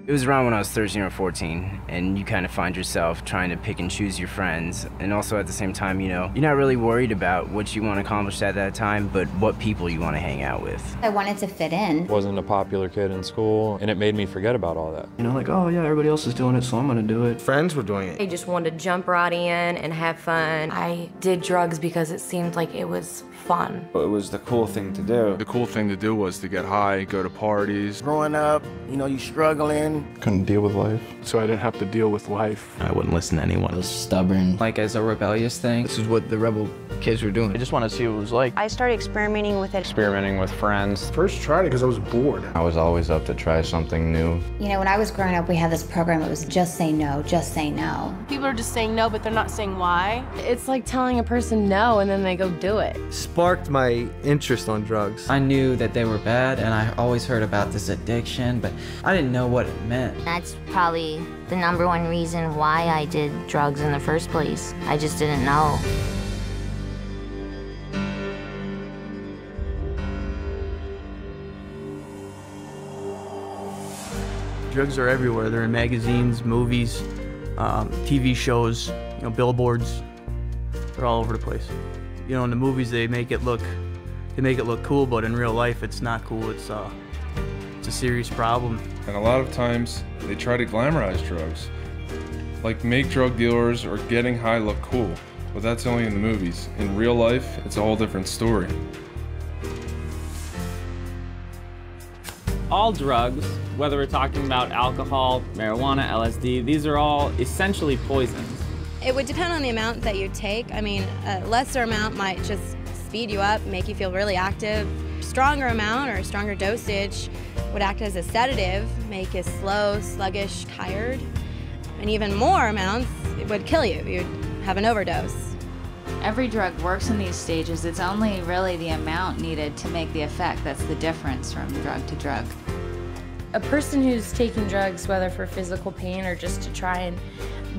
It was around when I was 13 or 14, and you kind of find yourself trying to pick and choose your friends, and also at the same time, you're not really worried about what you want to accomplish at that time, but what people you want to hang out with. I wanted to fit in. Wasn't a popular kid in school, and it made me forget about all that. Like, oh yeah, everybody else is doing it, so I'm gonna do it. Friends were doing it. I just wanted to jump right in and have fun. I did drugs because it seemed like it was fun. It was the cool thing to do. The cool thing to do was to get high, go to parties. Growing up, you struggling. Couldn't deal with life. So I didn't have to deal with life. I wouldn't listen to anyone. I was stubborn. Like as a rebellious thing. This is what the rebel kids were doing. I just wanted to see what it was like. I started experimenting with it. Experimenting with friends. First tried it because I was bored. I was always up to try something new. When I was growing up, we had this program, it was just say no, just say no. People are just saying no, but they're not saying why. It's like telling a person no and then they go do it. Sparked my interest on drugs. I knew that they were bad, and I always heard about this addiction, but I didn't know what it meant. That's probably the #1 reason why I did drugs in the first place. I just didn't know. Drugs are everywhere. They're in magazines, movies, TV shows, billboards. They're all over the place. In the movies they make it look cool, but in real life it's not cool. It's a serious problem. And a lot of times they try to glamorize drugs. Like make drug dealers or getting high look cool, but that's only in the movies. In real life, it's a whole different story. All drugs, whether we're talking about alcohol, marijuana, LSD, these are all essentially poisons. It would depend on the amount that you take. I mean, a lesser amount might just speed you up, make you feel really active. Stronger amount or a stronger dosage would act as a sedative, make you slow, sluggish, tired. And even more amounts, it would kill you. You'd have an overdose. Every drug works in these stages. It's only really the amount needed to make the effect that's the difference from drug to drug. A person who's taking drugs, whether for physical pain or just to try and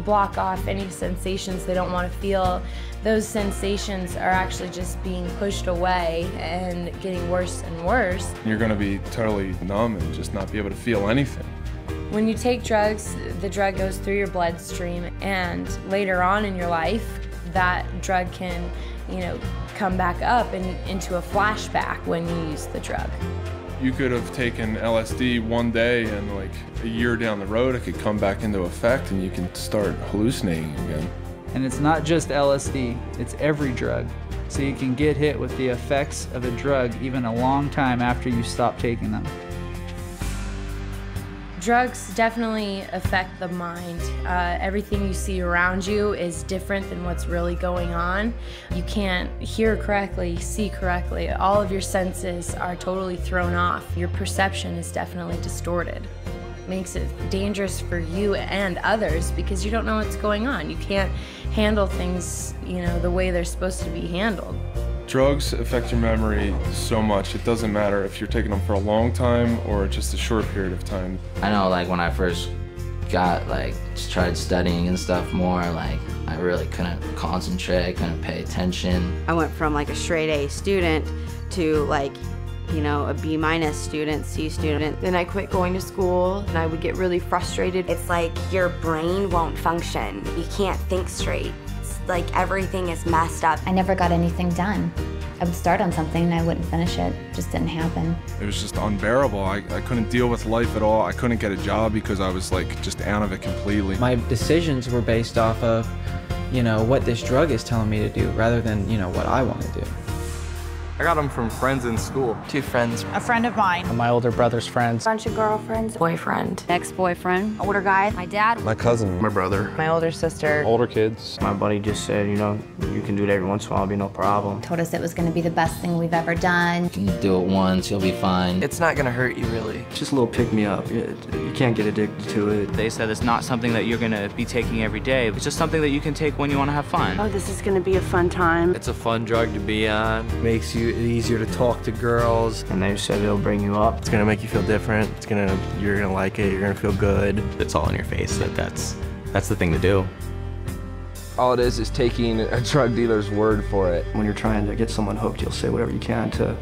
block off any sensations they don't want to feel, those sensations are actually just being pushed away and getting worse and worse. You're going to be totally numb and just not be able to feel anything. When you take drugs, the drug goes through your bloodstream, and later on in your life, that drug can, come back up and into a flashback when you use the drug. You could have taken LSD one day and like a year down the road, it could come back into effect and you can start hallucinating again. And it's not just LSD, it's every drug. So you can get hit with the effects of a drug even a long time after you stop taking them. Drugs definitely affect the mind. Everything you see around you is different than what's really going on. You can't hear correctly, see correctly. All of your senses are totally thrown off. Your perception is definitely distorted. It makes it dangerous for you and others because you don't know what's going on. You can't handle things, the way they're supposed to be handled. Drugs affect your memory so much. It doesn't matter if you're taking them for a long time or just a short period of time. I know, when I first tried studying and stuff more, I really couldn't concentrate, couldn't pay attention. I went from a straight A student to a B- student, C student. Then I quit going to school and I would get really frustrated. It's like your brain won't function. You can't think straight. Like everything is messed up. I never got anything done. I would start on something and I wouldn't finish it. It just didn't happen. It was just unbearable. I couldn't deal with life at all. I couldn't get a job because I was just out of it completely. My decisions were based off of, what this drug is telling me to do rather than, what I want to do. I got them from friends in school. 2 friends. A friend of mine. My older brother's friends. Bunch of girlfriends. Boyfriend. Ex-boyfriend. Older guy. My dad. My cousin. My brother. My older sister. Older kids. My buddy just said, you can do it every once in a while, it'll be no problem. Told us it was going to be the best thing we've ever done. You can do it once, you'll be fine. It's not gonna hurt you really. It's just a little pick-me-up. You can't get addicted to it. They said it's not something that you're going to be taking every day. It's just something that you can take when you want to have fun. Oh, this is gonna be a fun time. It's a fun drug to be on. Makes you easier to talk to girls. And they said it'll bring you up. It's gonna make you feel different. You're gonna like it. You're gonna feel good. It's all in your face. That's the thing to do. All it is taking a drug dealer's word for it. When you're trying to get someone hooked, you'll say whatever you can to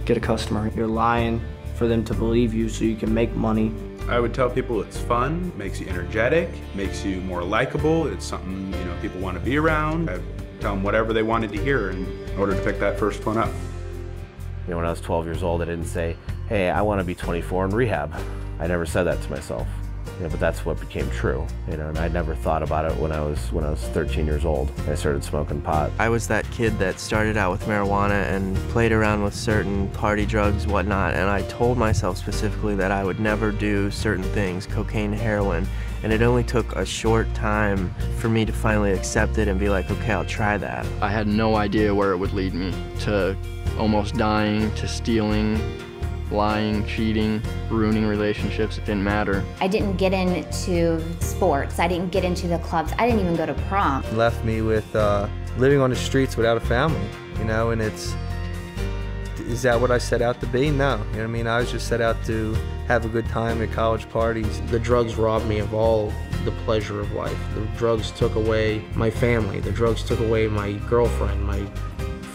get a customer. You're lying for them to believe you so you can make money. I would tell people it's fun, makes you energetic, makes you more likable. It's something, you know, people want to be around. I tell them whatever they wanted to hear in order to pick that first one up. You know, when I was 12 years old, I didn't say, hey, I want to be 24 in rehab. I never said that to myself. You know, but that's what became true, you know, and I never thought about it when I was 13 years old. I started smoking pot. I was that kid that started out with marijuana and played around with certain party drugs, whatnot, and I told myself specifically that I would never do certain things, cocaine, heroin, and it only took a short time for me to finally accept it and be like, okay, I'll try that. I had no idea where it would lead me, to almost dying, to stealing, lying, cheating, ruining relationships. It didn't matter. I didn't get into sports. I didn't get into the clubs. I didn't even go to prom. Left me with living on the streets without a family, you know, and is that what I set out to be? No, you know what I mean? I was just set out to have a good time at college parties. The drugs robbed me of all the pleasure of life. The drugs took away my family. The drugs took away my girlfriend, my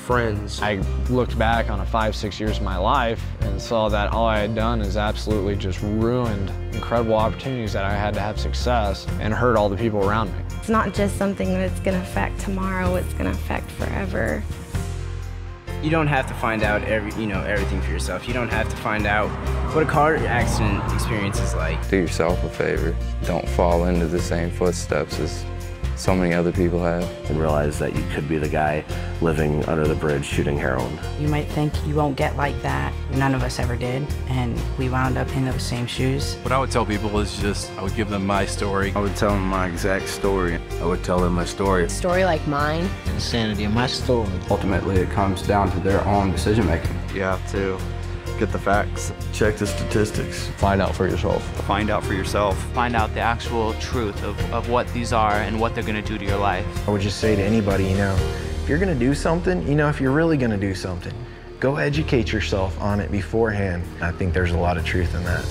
friends. I looked back on 5-6 years of my life and saw that all I had done is absolutely just ruined incredible opportunities that I had to have success and hurt all the people around me. It's not just something that's going to affect tomorrow, it's going to affect forever. You don't have to find out everything for yourself. You don't have to find out what a car accident experience is like. Do yourself a favor. Don't fall into the same footsteps as so many other people have. And realize that you could be the guy living under the bridge shooting heroin. You might think you won't get like that. None of us ever did, and we wound up in those same shoes. What I would tell people is just, I would give them my story. I would tell them my exact story. I would tell them my story. A story like mine. The insanity of my story. Ultimately, it comes down to their own decision making. You have to get the facts. Check the statistics. Find out for yourself. Find out for yourself. Find out the actual truth of what these are and what they're going to do to your life. I would just say to anybody, you know, if you're going to do something, you know, if you're really going to do something, go educate yourself on it beforehand. I think there's a lot of truth in that.